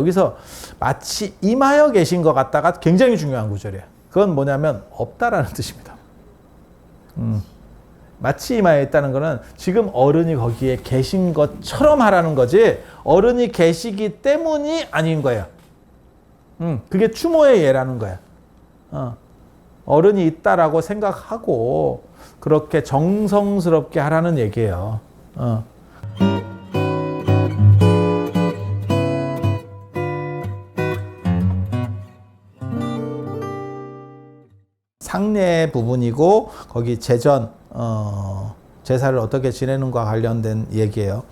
여기서 마치 임하여 계신 것 같다가 굉장히 중요한 구절이에요. 그건 뭐냐면 없다라는 뜻입니다. 마치 임하여 있다는 거는 지금 어른이 거기에 계신 것처럼 하라는 거지 어른이 계시기 때문이 아닌 거예요. 그게 추모의 예라는 거야. 어른이 있다라고 생각하고 그렇게 정성스럽게 하라는 얘기예요. 상례 부분이고 거기 제전 제사를 어떻게 지내는가 관련된 얘기예요.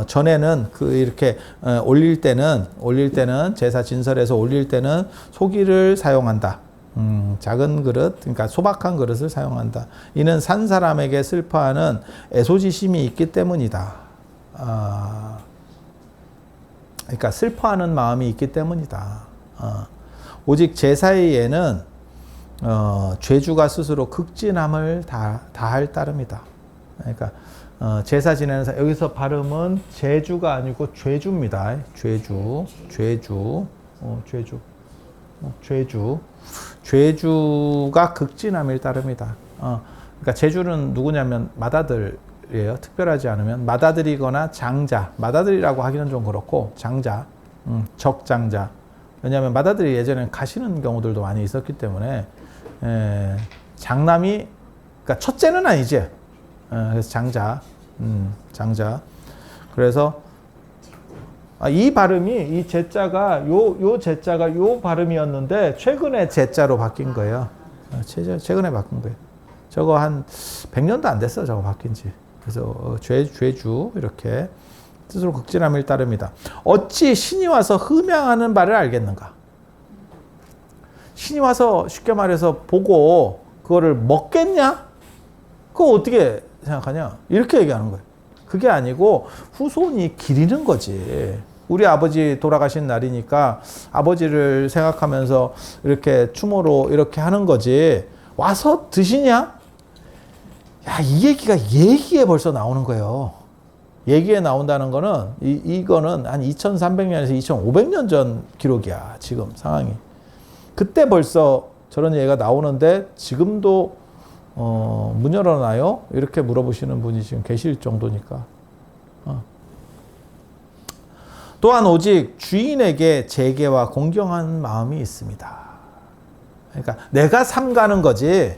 전에는 이렇게 올릴 때는 제사 진설에서 올릴 때는 소기를 사용한다. 작은 그릇, 그러니까 소박한 그릇을 사용한다. 이는 산 사람에게 슬퍼하는 애소지심이 있기 때문이다. 그러니까 슬퍼하는 마음이 있기 때문이다. 오직 제사의 예는 죄주가 스스로 극진함을 다할 따름이다. 그러니까 제사 지내는 사람, 여기서 발음은 제주가 아니고 죄주입니다. 죄주가 극진함을 따릅니다. 그러니까 제주는 누구냐면 맏아들이에요. 특별하지 않으면 맏아들이거나 장자, 맏아들이라고 하기는 좀 그렇고 장자, 적장자. 왜냐하면 맏아들이 예전에 가시는 경우들도 많이 있었기 때문에 장남이, 그러니까 첫째는 아니지. 그래서 장자. 그래서 이 발음이 이 제자가 요 제자가 요 발음이었는데 최근에 제자로 바뀐 거예요. 최근에 바꾼 거예요. 저거 한 100년도 안 됐어. 저거 바뀐 지. 그래서 죄주 이렇게 스스로 극진함을 따릅니다. 어찌 신이 와서 흠양하는 바를 알겠는가? 신이 와서 쉽게 말해서 보고 그거를 먹겠냐? 그거 어떻게 생각하냐? 이렇게 얘기하는 거예요. 그게 아니고 후손이 기리는 거지. 우리 아버지 돌아가신 날이니까 아버지를 생각하면서 이렇게 추모로 이렇게 하는 거지. 와서 드시냐? 야, 이 얘기가 얘기에 벌써 나오는 거예요. 얘기에 나온다는 거는 이거는 한 2300년에서 2500년 전 기록이야. 지금 상황이. 그때 벌써 저런 얘기가 나오는데 지금도 문 열어놔요? 이렇게 물어보시는 분이 지금 계실 정도니까. 또한 오직 주인에게 재계와 공경하는 마음이 있습니다. 그러니까 내가 삼가는 거지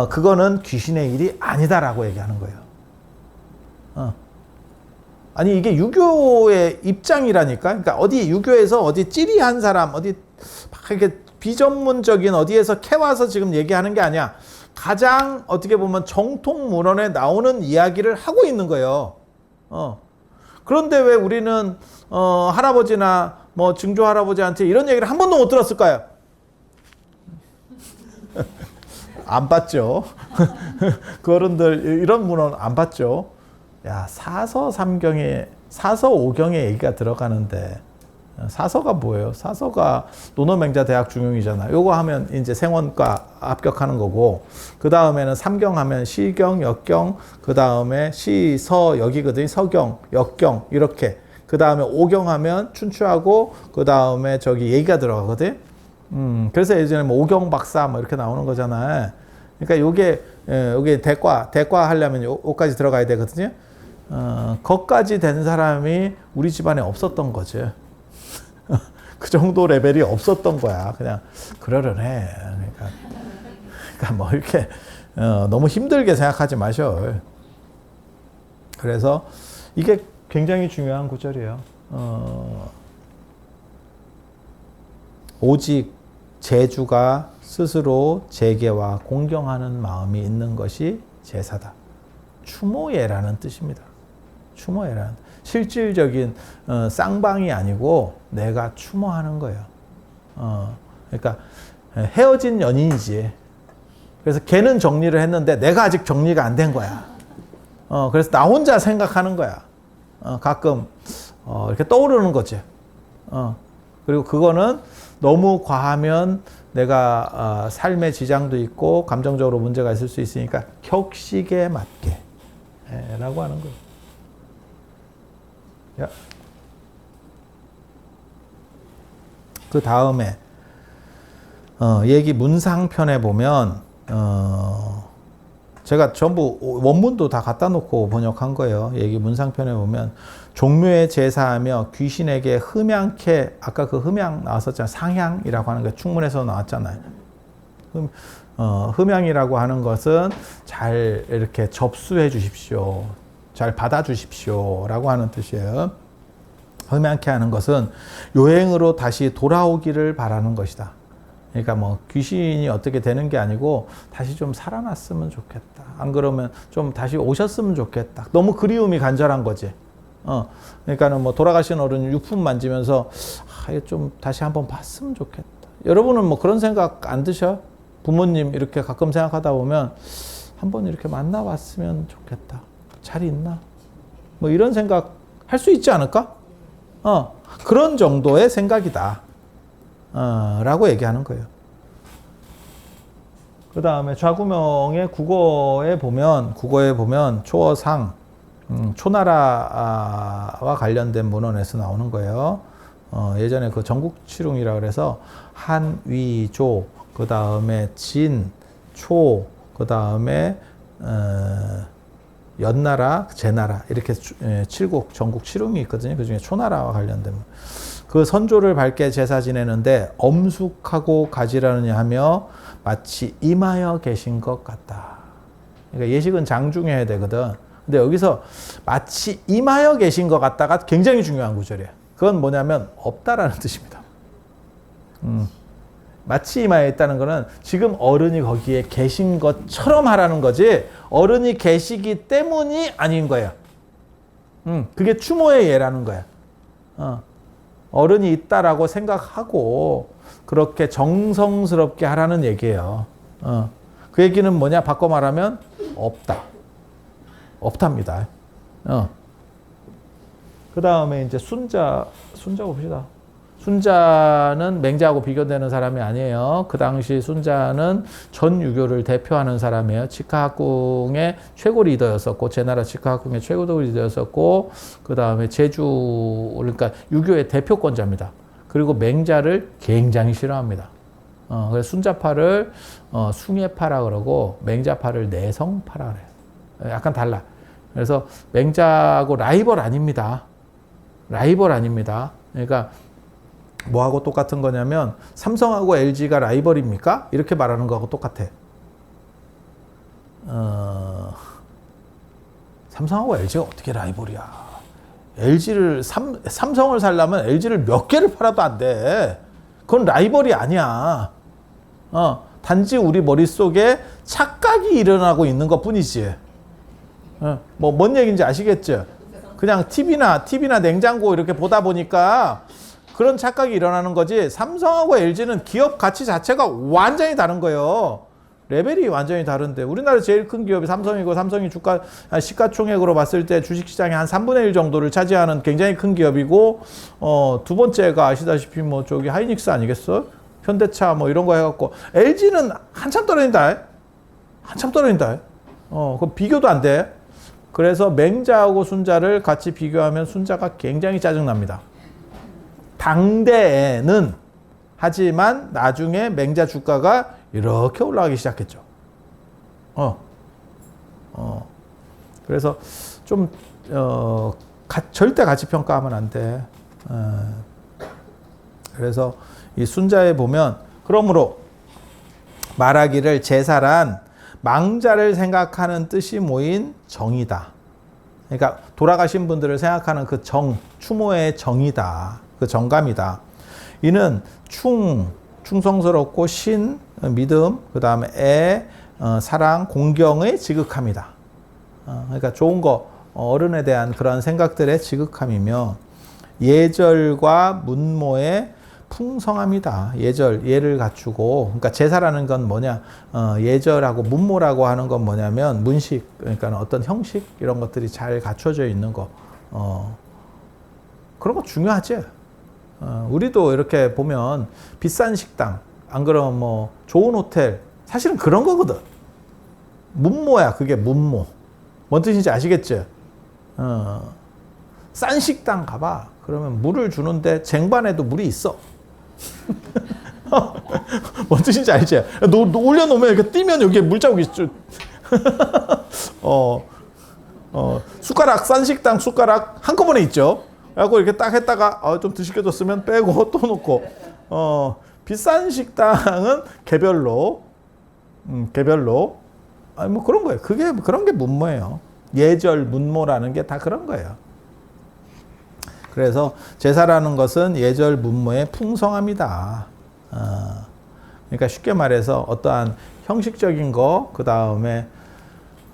그거는 귀신의 일이 아니다라고 얘기하는 거예요. 아니 이게 유교의 입장이라니까. 그러니까 어디 유교에서 어디 찌리한 사람 어디 막 이렇게 비전문적인 어디에서 캐와서 지금 얘기하는 게 아니야. 가장 어떻게 보면 정통 문헌에 나오는 이야기를 하고 있는 거예요. 그런데 왜 우리는 할아버지나 뭐 증조 할아버지한테 이런 얘기를 한 번도 못 들었을까요? 안 봤죠. 그 어른들 이런 문헌 안 봤죠. 야, 사서 5경에 얘기가 들어가는데 사서가 뭐예요? 사서가 논어맹자 대학 중용이잖아. 요거 하면 이제 생원과 합격하는 거고, 그 다음에는 3경 하면 시경, 역경, 그 다음에 시, 서, 역이거든요. 서경, 역경, 이렇게. 그 다음에 5경 하면 춘추하고, 그 다음에 저기 얘기가 들어가거든. 그래서 예전에 뭐 5경 박사 뭐 이렇게 나오는 거잖아요. 그러니까 요게 대과 하려면 요까지 들어가야 되거든요. 거까지 된 사람이 우리 집안에 없었던 거죠. 그 정도 레벨이 없었던 거야. 그냥 그러려네. 그러니까 뭐 이렇게 너무 힘들게 생각하지 마셔. 그래서 이게 굉장히 중요한 구절이에요. 오직 제주가 스스로 재계와 공경하는 마음이 있는 것이 제사다. 추모예라는 뜻입니다. 추모예라는 실질적인 쌍방이 아니고 내가 추모하는 거예요. 그러니까 헤어진 연인이지. 그래서 걔는 정리를 했는데 내가 아직 정리가 안 된 거야. 그래서 나 혼자 생각하는 거야. 가끔 이렇게 떠오르는 거지. 그리고 그거는 너무 과하면 내가 삶의 지장도 있고 감정적으로 문제가 있을 수 있으니까 격식에 맞게 라고 하는 거예요. 야. 그 다음에 얘기 문상편에 보면 제가 전부 원문도 다 갖다 놓고 번역한 거예요. 얘기 문상편에 보면 종묘에 제사하며 귀신에게 흠양케, 아까 그 흠양 나왔었잖아요. 상향이라고 하는 게 충문에서 나왔잖아요. 흠양이라고 하는 것은 잘 이렇게 접수해 주십시오. 잘 받아 주십시오. 라고 하는 뜻이에요. 흠양케 하는 것은 요행으로 다시 돌아오기를 바라는 것이다. 그러니까 뭐 귀신이 어떻게 되는 게 아니고 다시 좀 살아났으면 좋겠다. 안 그러면 좀 다시 오셨으면 좋겠다. 너무 그리움이 간절한 거지. 그러니까는 뭐 돌아가신 어른 유품 만지면서 좀 다시 한번 봤으면 좋겠다. 여러분은 뭐 그런 생각 안 드셔? 부모님 이렇게 가끔 생각하다 보면 한번 이렇게 만나봤으면 좋겠다. 잘 있나? 뭐 이런 생각 할 수 있지 않을까? 그런 정도의 생각이다. 라고 얘기하는 거예요. 그 다음에 좌구명의 국어에 보면 초어상, 초나라와 관련된 문헌에서 나오는 거예요. 예전에 그 전국치룽이라 그래서 한, 위, 조, 그 다음에 진, 초, 그 다음에 연나라, 제나라 이렇게 칠국 전국 칠웅이 있거든요. 그 중에 초나라와 관련된 그 선조를 밝게 제사 지내는데 엄숙하고 가지런히 하며 마치 임하여 계신 것 같다. 그러니까 예식은 장중해야 되거든. 근데 여기서 마치 임하여 계신 것 같다가 굉장히 중요한 구절이에요. 그건 뭐냐면 없다라는 뜻입니다. 마치 임하여 있다는 거는 지금 어른이 거기에 계신 것처럼 하라는 거지 어른이 계시기 때문이 아닌 거예요. 그게 추모의 예라는 거야. 어른이 있다라고 생각하고 그렇게 정성스럽게 하라는 얘기예요. 그 얘기는 뭐냐? 바꿔 말하면 없다. 없답니다. 그 다음에 이제 순자 봅시다. 순자는 맹자하고 비교되는 사람이 아니에요. 그 당시 순자는 전 유교를 대표하는 사람이에요. 직하학궁의 최고 리더였었고, 제나라 직하학궁의 최고 리더였었고, 그 다음에 제주, 그러니까 유교의 대표권자입니다. 그리고 맹자를 굉장히 싫어합니다. 그래서 순자파를 숭예파라 그러고, 맹자파를 내성파라 그래요. 약간 달라. 그래서 맹자하고 라이벌 아닙니다. 라이벌 아닙니다. 그러니까 뭐하고 똑같은 거냐면 삼성하고 LG가 라이벌입니까? 이렇게 말하는 거하고 똑같아. 삼성하고 LG가 어떻게 라이벌이야? 삼성을 살려면 LG를 몇 개를 팔아도 안 돼. 그건 라이벌이 아니야. 단지 우리 머릿속에 착각이 일어나고 있는 것 뿐이지. 뭐 뭔 얘기인지 아시겠죠? 그냥 TV나 냉장고 이렇게 보다 보니까 그런 착각이 일어나는 거지. 삼성하고 LG는 기업 가치 자체가 완전히 다른 거예요. 레벨이 완전히 다른데 우리나라 제일 큰 기업이 삼성이고 삼성이 주가 시가총액으로 봤을 때 주식시장의 한 3분의 1 정도를 차지하는 굉장히 큰 기업이고 두 번째가 아시다시피 뭐 저기 하이닉스 아니겠어? 현대차 뭐 이런 거 해갖고 LG는 한참 떨어진다. 한참 떨어진다. 그 비교도 안 돼. 그래서 맹자하고 순자를 같이 비교하면 순자가 굉장히 짜증납니다. 당대에는 하지만 나중에 맹자 주가가 이렇게 올라가기 시작했죠. 그래서 좀 절대 가치 평가하면 안 돼. 그래서 이 순자에 보면 그러므로 말하기를 제사란 망자를 생각하는 뜻이 모인 정이다. 그러니까 돌아가신 분들을 생각하는 그 추모의 정이다. 그 정감이다. 이는 충성스럽고 믿음, 그 다음에 사랑, 공경의 지극함이다. 그러니까 좋은 거, 어른에 대한 그런 생각들의 지극함이며 예절과 문모의 풍성함이다. 예를 갖추고, 그러니까 제사라는 건 뭐냐? 예절하고 문모라고 하는 건 뭐냐면 문식, 그러니까 어떤 형식 이런 것들이 잘 갖춰져 있는 거. 그런 거 중요하지. 우리도 이렇게 보면 비싼 식당, 안 그러면 뭐 좋은 호텔, 사실은 그런 거거든. 문모야, 그게 문모. 뭔 뜻인지 아시겠죠? 싼 식당 가봐. 그러면 물을 주는데 쟁반에도 물이 있어. 뭔 뜻인지 알지? 올려놓으면 이렇게 뛰면 여기에 물자국이 있죠. 숟가락, 싼 식당 숟가락 한꺼번에 있죠. 그래갖고 이렇게 딱 했다가 좀 드시게 줬으면 빼고 또 놓고, 비싼 식당은 개별로, 뭐 그런 거예요. 그런 게 문모예요. 예절, 문모라는 게 다 그런 거예요. 그래서 제사라는 것은 예절, 문모의 풍성함이다. 그러니까 쉽게 말해서 어떠한 형식적인 거, 그 다음에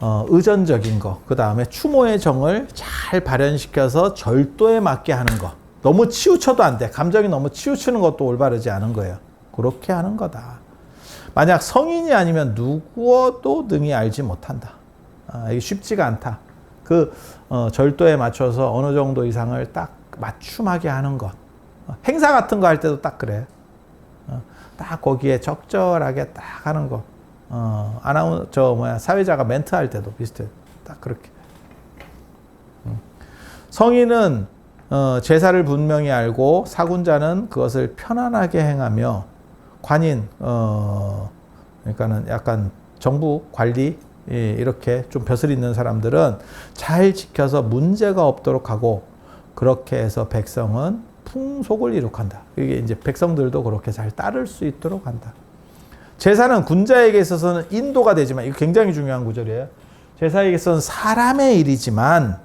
의전적인 거, 그 다음에 추모의 정을 잘 발현시켜서 절도에 맞게 하는 거. 너무 치우쳐도 안 돼. 감정이 너무 치우치는 것도 올바르지 않은 거예요. 그렇게 하는 거다. 만약 성인이 아니면 누구도 능히 알지 못한다. 이게 쉽지가 않다. 절도에 맞춰서 어느 정도 이상을 딱 맞춤하게 하는 것. 행사 같은 거 할 때도 딱 그래. 딱 거기에 적절하게 딱 하는 거. 사회자가 멘트 할 때도 비슷해. 딱 그렇게. 성인은 제사를 분명히 알고 사군자는 그것을 편안하게 행하며 관인, 그러니까는 약간 정부 관리, 이렇게 좀 벼슬 있는 사람들은 잘 지켜서 문제가 없도록 하고 그렇게 해서 백성은 풍속을 이룩한다. 이게 이제 백성들도 그렇게 잘 따를 수 있도록 한다. 제사는 군자에게 있어서는 인도가 되지만, 이거 굉장히 중요한 구절이에요. 제사에게 있어서는 사람의 일이지만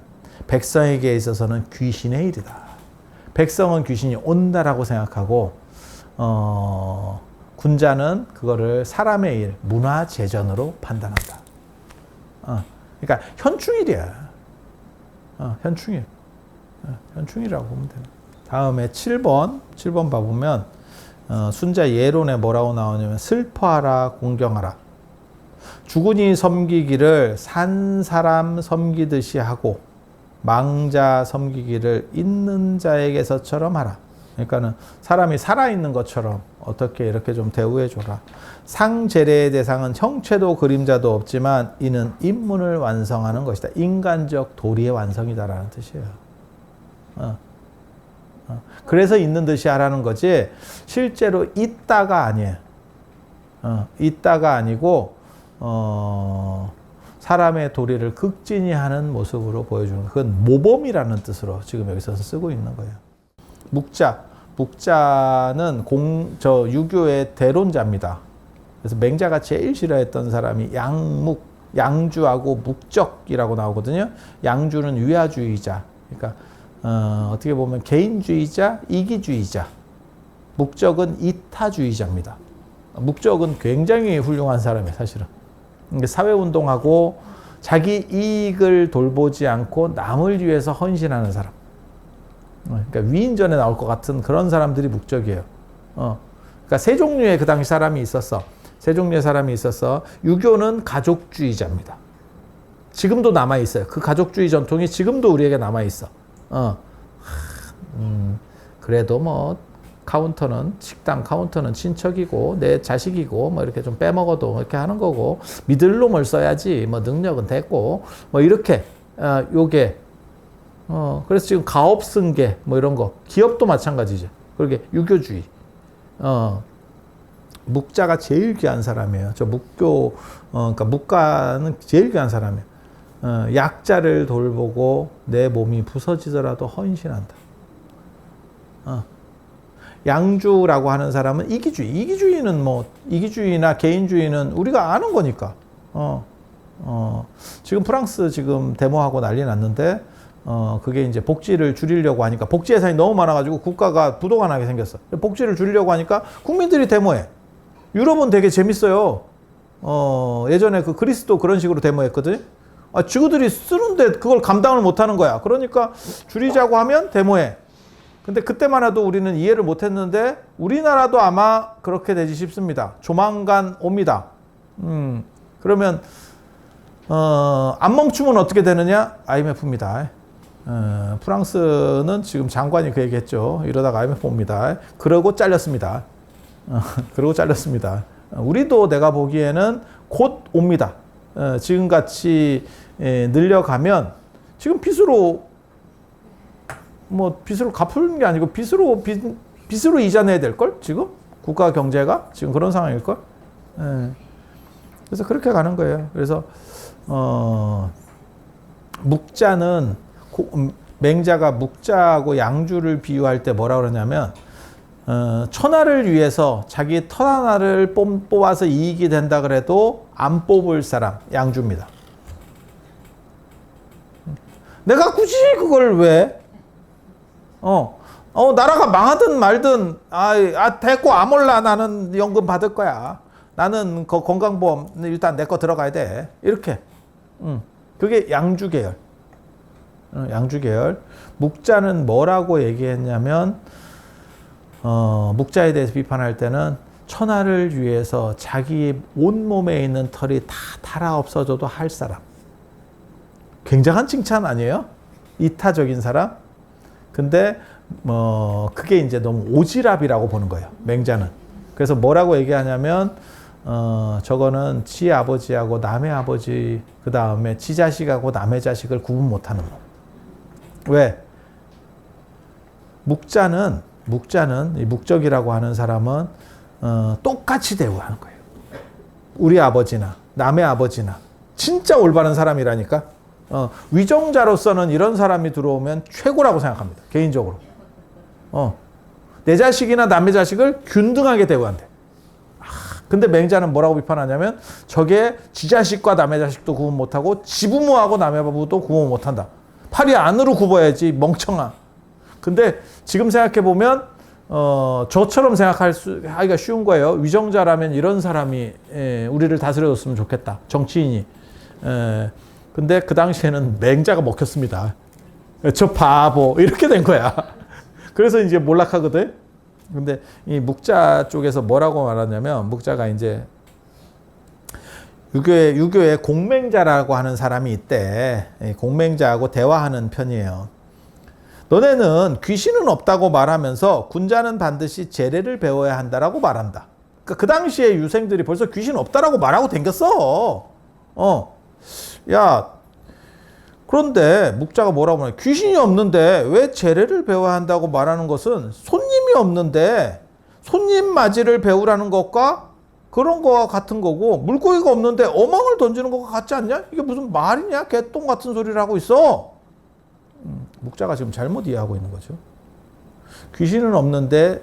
백성에게 있어서는 귀신의 일이다. 백성은 귀신이 온다라고 생각하고 군자는 그거를 사람의 일, 문화재전으로 판단한다. 그러니까 현충일이야. 현충일. 현충일이라고 보면 돼요. 다음에 7번 봐보면 순자 예론에 뭐라고 나오냐면 슬퍼하라 공경하라. 죽은이 섬기기를 산 사람 섬기듯이 하고 망자 섬기기를 있는 자에게서처럼 하라. 그러니까는 사람이 살아있는 것처럼 어떻게 이렇게 좀 대우해 줘라. 상제례의 대상은 형체도 그림자도 없지만 이는 인문을 완성하는 것이다. 인간적 도리의 완성이다라는 뜻이에요. 그래서 있는 듯이 하라는 거지 실제로 있다가 아니에요. 있다가 아니고 사람의 도리를 극진히 하는 모습으로 보여주는, 그건 모범이라는 뜻으로 지금 여기서 쓰고 있는 거예요. 묵자는 유교의 대론자입니다. 그래서 맹자가 제일 싫어했던 사람이 양주하고 묵적이라고 나오거든요. 양주는 위아주의자, 그러니까 어떻게 보면 개인주의자, 이기주의자. 묵적은 이타주의자입니다. 묵적은 굉장히 훌륭한 사람이에요, 사실은. 사회운동하고 자기 이익을 돌보지 않고 남을 위해서 헌신하는 사람. 그러니까 위인전에 나올 것 같은 그런 사람들이 묵적이에요. 그러니까 세 종류의 그 당시 사람이 있었어. 세 종류의 사람이 있어서 유교는 가족주의자입니다. 지금도 남아있어요. 그 가족주의 전통이 지금도 우리에게 남아있어. 그래도 뭐 식당 카운터는 친척이고 내 자식이고 뭐 이렇게 좀 빼먹어도 이렇게 하는 거고 믿을 놈을 써야지 뭐 능력은 됐고 뭐 이렇게 요게 그래서 지금 가업승계 뭐 이런 거 기업도 마찬가지죠. 그렇게 유교주의. 묵자가 제일 귀한 사람이에요. 그러니까 묵가는 제일 귀한 사람이에요. 약자를 돌보고 내 몸이 부서지더라도 헌신한다. 양주라고 하는 사람은 이기주의. 이기주의나 개인주의는 우리가 아는 거니까. 지금 프랑스 지금 데모하고 난리 났는데, 그게 이제 복지를 줄이려고 하니까 복지 예산이 너무 많아가지고 국가가 부도가 나게 생겼어. 복지를 줄이려고 하니까 국민들이 데모해. 유럽은 되게 재밌어요. 예전에 그 그리스도 그런 식으로 데모했거든. 지구들이 쓰는데 그걸 감당을 못 하는 거야. 그러니까 줄이자고 하면 데모해. 근데 그때만 해도 우리는 이해를 못 했는데 우리나라도 아마 그렇게 되지 싶습니다. 조만간 옵니다. 그러면 안 멈추면 어떻게 되느냐? IMF입니다. 프랑스는 지금 장관이 그 얘기했죠. 이러다가 IMF 옵니다. 그러고 잘렸습니다. 우리도 내가 보기에는 곧 옵니다. 지금같이 늘려가면 지금 빚으로 갚는 게 아니고 빚으로 빚으로 이자 내야 될걸? 지금? 국가 경제가? 지금 그런 상황일걸? 예. 그래서 그렇게 가는 거예요. 그래서, 묵자는, 맹자가 묵자하고 양주를 비유할 때 뭐라 그러냐면, 천하를 위해서 자기 터 하나를 뽑아서 이익이 된다 그래도 안 뽑을 사람, 양주입니다. 내가 굳이 그걸 왜? 나라가 망하든 말든, 됐고, 아몰라 나는 연금 받을 거야. 나는 그 건강보험 일단 내 거 들어가야 돼. 이렇게. 그게 양주계열. 양주계열. 묵자는 뭐라고 얘기했냐면, 묵자에 대해서 비판할 때는 천하를 위해서 자기 온몸에 있는 털이 다 달아 없어져도 할 사람. 굉장한 칭찬 아니에요? 이타적인 사람? 근데 그게 이제 너무 오지랖이라고 보는 거예요. 맹자는. 그래서 뭐라고 얘기하냐면 저거는 지 아버지하고 남의 아버지, 그 다음에 지 자식하고 남의 자식을 구분 못하는 놈. 왜? 묵자는 이 묵적이라고 하는 사람은 똑같이 대우하는 거예요. 우리 아버지나 남의 아버지나 진짜 올바른 사람이라니까. 위정자로서는 이런 사람이 들어오면 최고라고 생각합니다. 개인적으로. 내 자식이나 남의 자식을 균등하게 대우한대. 근데 맹자는 뭐라고 비판하냐면 저게 지 자식과 남의 자식도 구분 못하고 지 부모하고 남의 부모도 구분 못한다. 팔이 안으로 굽어야지 멍청아. 근데 지금 생각해보면 저처럼 하기가 쉬운 거예요. 위정자라면 이런 사람이 우리를 다스려줬으면 좋겠다. 정치인이. 근데 그 당시에는 맹자가 먹혔습니다. 저 바보 이렇게 된 거야. 그래서 이제 몰락하거든. 근데 이 묵자 쪽에서 뭐라고 말하냐면 묵자가 이제 유교에 공맹자라고 하는 사람이 있대. 공맹자하고 대화하는 편이에요. 너네는 귀신은 없다고 말하면서 군자는 반드시 제례를 배워야 한다라고 말한다. 그러니까 그 당시에 유생들이 벌써 귀신 없다라고 말하고 댕겼어. 야, 그런데 묵자가 뭐라고 하냐. 귀신이 없는데 왜 제례를 배워야 한다고 말하는 것은 손님이 없는데 손님 맞이를 배우라는 것과 그런 거와 같은 거고, 물고기가 없는데 어망을 던지는 것과 같지 않냐? 이게 무슨 말이냐? 개똥 같은 소리를 하고 있어. 묵자가 지금 잘못 이해하고 있는 거죠. 귀신은 없는데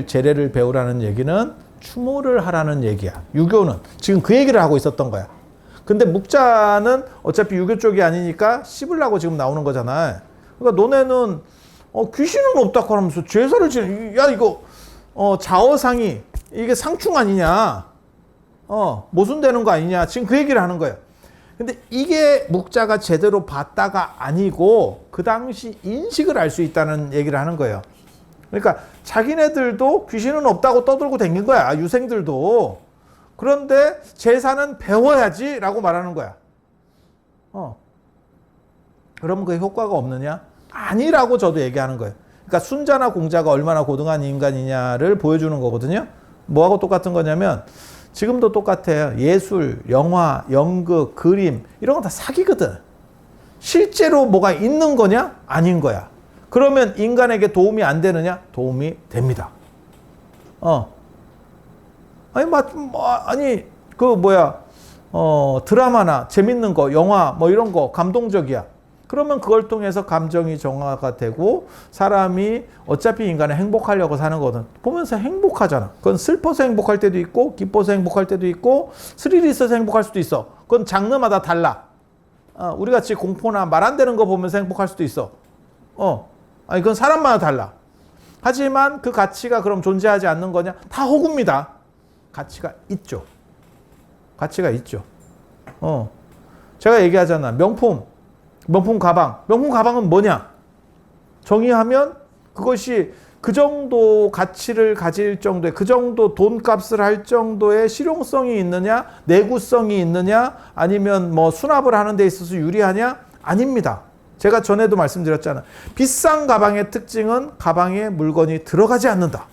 제례를 배우라는 얘기는 추모를 하라는 얘기야. 유교는 지금 그 얘기를 하고 있었던 거야. 근데 묵자는 어차피 유교 쪽이 아니니까 씹으려고 지금 나오는 거잖아. 그러니까 너네는 귀신은 없다고 하면서 제사를 야 이거 자어상이 이게 상충 아니냐, 모순되는 거 아니냐, 지금 그 얘기를 하는 거예요. 근데 이게 묵자가 제대로 봤다가 아니고 그 당시 인식을 알 수 있다는 얘기를 하는 거예요. 그러니까 자기네들도 귀신은 없다고 떠들고 댕긴 거야, 유생들도. 그런데 제사는 배워야지 라고 말하는 거야. 그러면 그 효과가 없느냐? 아니라고 저도 얘기하는 거예요. 그러니까 순자나 공자가 얼마나 고등한 인간이냐를 보여주는 거거든요. 뭐하고 똑같은 거냐면 지금도 똑같아요. 예술, 영화, 연극, 그림 이런 건 다 사기거든. 실제로 뭐가 있는 거냐? 아닌 거야. 그러면 인간에게 도움이 안 되느냐? 도움이 됩니다. 드라마나 재밌는 거, 영화 뭐 이런 거 감동적이야. 그러면 그걸 통해서 감정이 정화가 되고 사람이 어차피 인간은 행복하려고 사는 거든. 보면서 행복하잖아. 그건 슬퍼서 행복할 때도 있고 기뻐서 행복할 때도 있고 스릴이 있어서 행복할 수도 있어. 그건 장르마다 달라. 우리 같이 공포나 말 안 되는 거 보면서 행복할 수도 있어. 그건 사람마다 달라. 하지만 그 가치가 그럼 존재하지 않는 거냐? 다 호구입니다. 가치가 있죠. 가치가 있죠. 제가 얘기하잖아. 명품 가방. 명품 가방은 뭐냐? 정의하면 그것이 그 정도 가치를 가질 정도의, 그 정도 돈값을 할 정도의 실용성이 있느냐, 내구성이 있느냐, 아니면 뭐 수납을 하는 데 있어서 유리하냐? 아닙니다. 제가 전에도 말씀드렸잖아. 비싼 가방의 특징은 가방에 물건이 들어가지 않는다.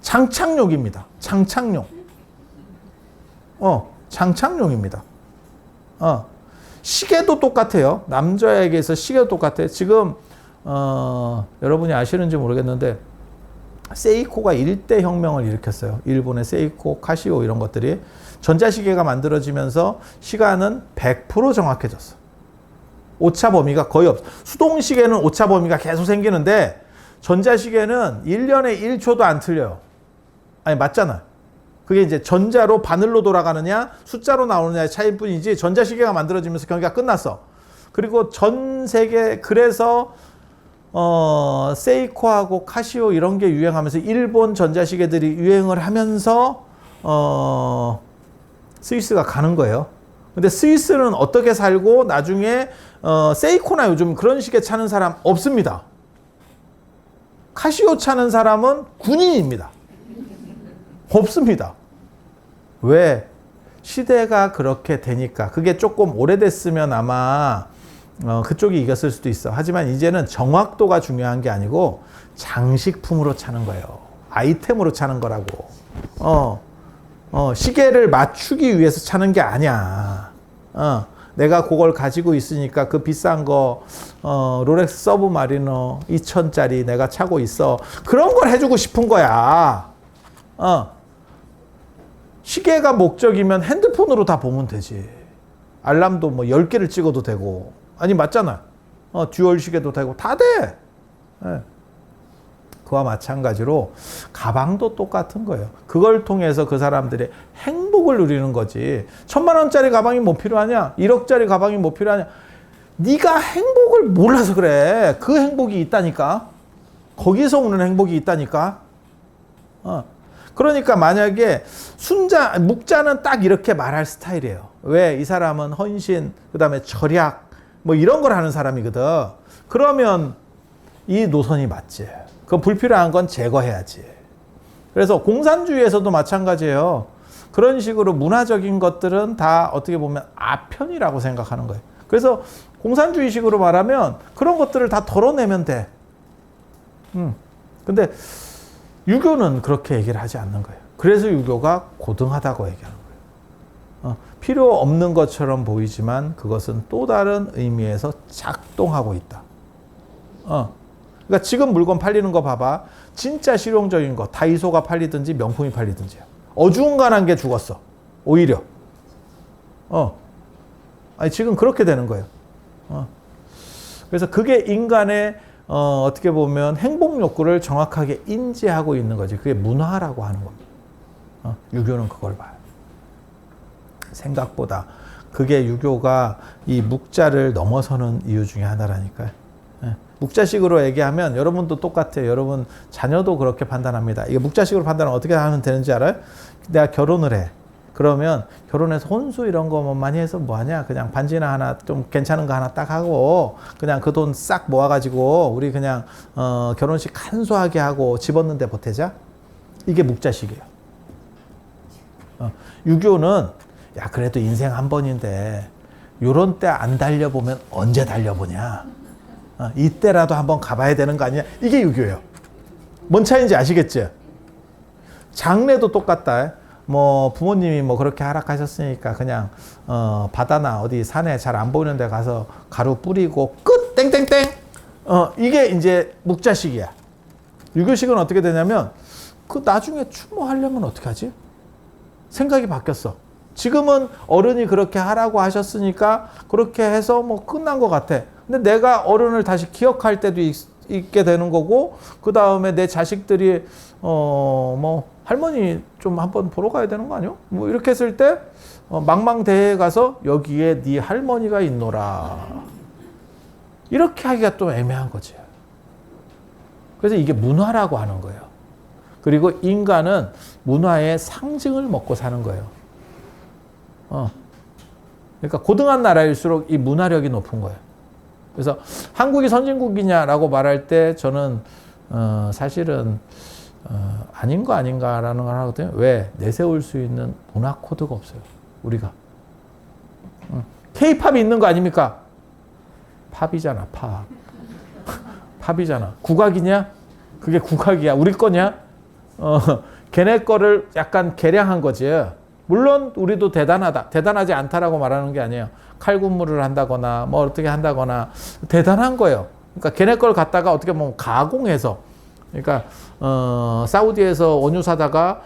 장착용입니다. 장착용. 장착용입니다. 시계도 똑같아요. 남자에게서 시계도 똑같아요. 지금 여러분이 아시는지 모르겠는데 세이코가 일대 혁명을 일으켰어요. 일본의 세이코, 카시오 이런 것들이. 전자시계가 만들어지면서 시간은 100% 정확해졌어. 오차 범위가 거의 없어. 수동시계는 오차 범위가 계속 생기는데 전자시계는 1년에 1초도 안 틀려요. 아니 맞잖아. 그게 이제 전자로 바늘로 돌아가느냐 숫자로 나오느냐의 차이일 뿐이지 전자시계가 만들어지면서 경기가 끝났어. 그리고 전 세계 그래서 세이코하고 카시오 이런 게 유행하면서 일본 전자시계들이 유행을 하면서 스위스가 가는 거예요. 근데 스위스는 어떻게 살고 나중에 세이코나 요즘 그런 시계 차는 사람 없습니다. 카시오 차는 사람은 군인입니다. 없습니다. 왜? 시대가 그렇게 되니까. 그게 조금 오래됐으면 아마 그쪽이 이겼을 수도 있어. 하지만 이제는 정확도가 중요한 게 아니고 장식품으로 차는 거예요. 아이템으로 차는 거라고. 시계를 맞추기 위해서 차는 게 아니야. 내가 그걸 가지고 있으니까 그 비싼 거 롤렉스 서브마리너 2,000짜리 내가 차고 있어. 그런 걸 해주고 싶은 거야. 시계가 목적이면 핸드폰으로 다 보면 되지. 알람도 뭐 10개를 찍어도 되고. 아니 맞잖아. 듀얼 시계도 되고 다 돼. 네. 그와 마찬가지로 가방도 똑같은 거예요. 그걸 통해서 그 사람들의 행복을 누리는 거지. 1,000만 원짜리 가방이 뭐 필요하냐? 1억짜리 가방이 뭐 필요하냐? 네가 행복을 몰라서 그래. 그 행복이 있다니까. 거기서 오는 행복이 있다니까. 그러니까 만약에 묵자는 딱 이렇게 말할 스타일이에요. 왜? 이 사람은 헌신, 그 다음에 절약, 뭐 이런 걸 하는 사람이거든. 그러면 이 노선이 맞지. 그 불필요한 건 제거해야지. 그래서 공산주의에서도 마찬가지예요. 그런 식으로 문화적인 것들은 다 어떻게 보면 아편이라고 생각하는 거예요. 그래서 공산주의식으로 말하면 그런 것들을 다 덜어내면 돼. 근데 유교는 그렇게 얘기를 하지 않는 거예요. 그래서 유교가 고등하다고 얘기하는 거예요. 필요 없는 것처럼 보이지만 그것은 또 다른 의미에서 작동하고 있다. 그러니까 지금 물건 팔리는 거 봐봐. 진짜 실용적인 거 다이소가 팔리든지 명품이 팔리든지 어중간한 게 죽었어. 오히려. 아니 지금 그렇게 되는 거예요. 그래서 그게 인간의 어떻게 보면 행복 욕구를 정확하게 인지하고 있는 거지. 그게 문화라고 하는 겁니다. 유교는 그걸 봐요. 생각보다 그게 유교가 이 묵자를 넘어서는 이유 중에 하나라니까요. 묵자식으로 얘기하면 여러분도 똑같아요. 여러분 자녀도 그렇게 판단합니다. 이게 묵자식으로 판단하면 어떻게 하면 되는지 알아요? 내가 결혼을 해. 그러면 결혼해서 혼수 이런 거 많이 해서 뭐하냐? 그냥 반지나 하나 좀 괜찮은 거 하나 딱 하고 그냥 그 돈 싹 모아가지고 우리 그냥 결혼식 간소하게 하고 집었는데 보태자. 이게 묵자식이에요. 유교는 야 그래도 인생 한 번인데 요런 때 안 달려보면 언제 달려보냐. 이때라도 한번 가봐야 되는 거 아니냐. 이게 유교예요. 뭔 차이인지 아시겠죠? 장례도 똑같다. 뭐 부모님이 뭐 그렇게 하락하셨으니까 그냥 바다나 어디 산에 잘 안 보이는 데 가서 가루 뿌리고 끝 땡땡땡. 이게 이제 묵자식이야. 유교식은 어떻게 되냐면 그 나중에 추모하려면 어떻게 하지? 생각이 바뀌었어. 지금은 어른이 그렇게 하라고 하셨으니까 그렇게 해서 뭐 끝난 것 같아. 근데 내가 어른을 다시 기억할 때도 있게 되는 거고, 그 다음에 내 자식들이 뭐 할머니 좀 한번 보러 가야 되는 거 아니야? 뭐 이렇게 했을 때 망망대해에 가서 여기에 네 할머니가 있노라. 이렇게 하기가 또 애매한 거지. 그래서 이게 문화라고 하는 거예요. 그리고 인간은 문화의 상징을 먹고 사는 거예요. 그러니까 고등한 나라일수록 이 문화력이 높은 거예요. 그래서 한국이 선진국이냐라고 말할 때 저는 사실은 아닌 거 아닌가라는 걸 하거든요. 왜? 내세울 수 있는 문화 코드가 없어요. 우리가. K-팝이 있는 거 아닙니까? 팝이잖아, 팝. 팝이잖아. 국악이냐? 그게 국악이야. 우리 거냐? 걔네 거를 약간 개량한 거지. 물론 우리도 대단하다. 대단하지 않다라고 말하는 게 아니에요. 칼군무를 한다거나 뭐 어떻게 한다거나 대단한 거예요. 그러니까 걔네 걸 갖다가 어떻게 보면 가공해서, 그러니까 사우디에서 원유 사다가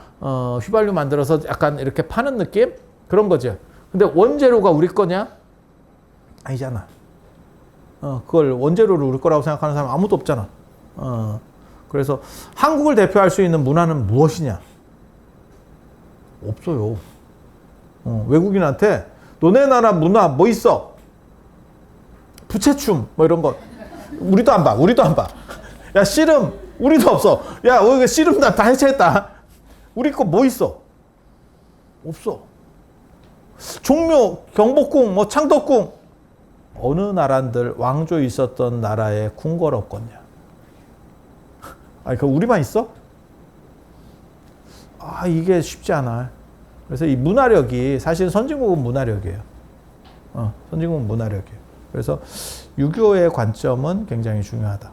휘발유 만들어서 약간 이렇게 파는 느낌? 그런 거죠. 근데 원재료가 우리 거냐? 아니잖아. 그걸 원재료를 우리 거라고 생각하는 사람 아무도 없잖아. 그래서 한국을 대표할 수 있는 문화는 무엇이냐? 없어요. 외국인한테 너네 나라 문화 뭐 있어? 부채춤 뭐 이런 거 우리도 안 봐. 우리도 안 봐. 야, 씨름 우리도 없어. 야, 우리 씨름 다 해체했다. 우리 거 뭐 있어? 없어. 종묘, 경복궁, 뭐 창덕궁, 어느 나라들 왕조 있었던 나라에 궁궐 없겠냐? 아니, 그 우리만 있어? 아, 이게 쉽지 않아. 그래서 이 문화력이 사실 선진국은 문화력이에요. 선진국은 문화력이에요. 그래서 6.25의 관점은 굉장히 중요하다.